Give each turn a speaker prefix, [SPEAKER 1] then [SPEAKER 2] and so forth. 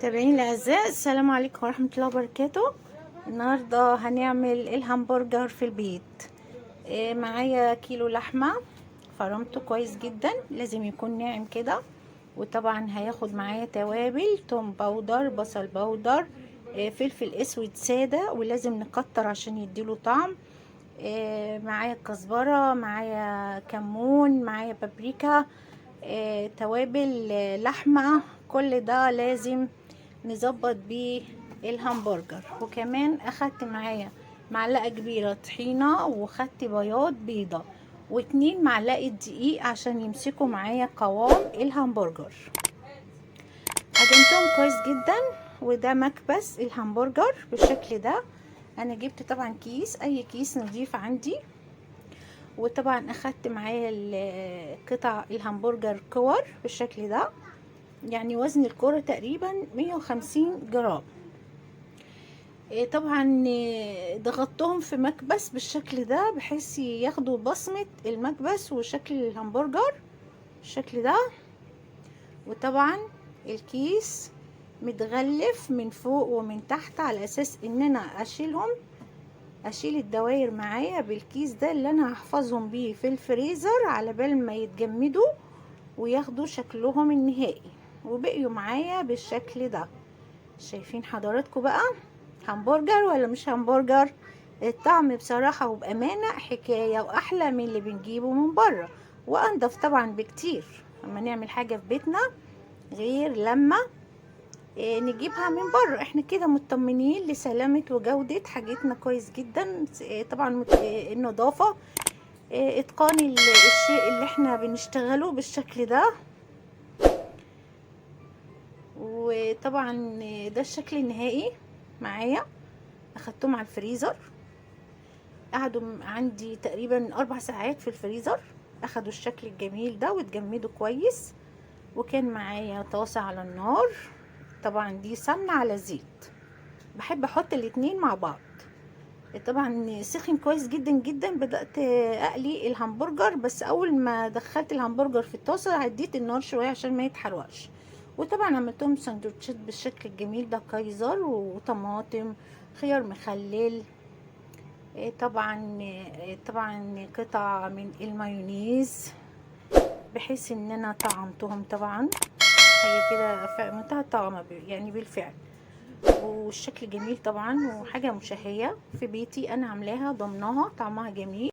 [SPEAKER 1] متابعين الاعزاء، السلام عليكم ورحمه الله وبركاته. النهارده هنعمل الهمبرجر في البيت. معايا كيلو لحمه فرمته كويس جدا، لازم يكون ناعم كده. وطبعا هياخد معايا توابل: توم باودر، بصل باودر، فلفل اسود ساده، ولازم نكتر عشان يديله طعم. معايا كزبره، معايا كمون، معايا بابريكا، توابل لحمه. كل ده لازم نظبط بيه الهمبرجر. وكمان اخدت معايا معلقه كبيره طحينه، وخدت بياض بيضه، و2 معلقه دقيق عشان يمسكوا معايا قوام الهمبرجر. عجنتهم كويس جدا. وده مكبس الهمبرجر بالشكل ده. انا جبت طبعا كيس، اي كيس نضيف عندي. وطبعا اخدت معايا قطع الهمبرجر كور بالشكل ده، يعني وزن الكرة تقريبا 150 جرام. طبعا ضغطتهم في مكبس بالشكل ده بحيث ياخدوا بصمة المكبس وشكل الهمبرجر بالشكل ده. وطبعا الكيس متغلف من فوق ومن تحت على اساس ان انا اشيل الدواير معايا بالكيس ده اللي انا هحفظهم بيه في الفريزر على بال ما يتجمدوا وياخدوا شكلهم النهائي. وبقيوا معايا بالشكل ده. شايفين حضراتكم بقى همبرجر ولا مش همبرجر؟ الطعم بصراحة وبأمانة حكاية، وأحلى من اللي بنجيبه من بره، وأنضف طبعا بكتير لما نعمل حاجة في بيتنا غير لما نجيبها من بره. احنا كده مطمنين لسلامة وجودة حاجتنا كويس جدا. طبعا النظافة، اتقان الشيء اللي احنا بنشتغله بالشكل ده. وطبعا ده الشكل النهائي معايا. اخدتهم على الفريزر، قعدوا عندي تقريبا 4 ساعات في الفريزر. اخدوا الشكل الجميل ده واتجمدوا كويس. وكان معايا طاسة على النار، طبعا دي سمنة على زيت، بحب احط الاتنين مع بعض. طبعا سخن كويس جدا جدا. بدأت اقلي الهمبرجر، بس اول ما دخلت الهمبرجر في الطاسة هديت النار شوية عشان ما يتحرقش. وطبعا عملتهم سندوتشات بالشكل الجميل ده: كايزر وطماطم، خيار مخلل، طبعا قطع من المايونيز، بحيث ان انا طعمتهم. طبعا هي كده في منتهى الطعم يعني بالفعل، والشكل جميل طبعا، وحاجة مشهية في بيتي انا عاملاها ضمناها، طعمها جميل.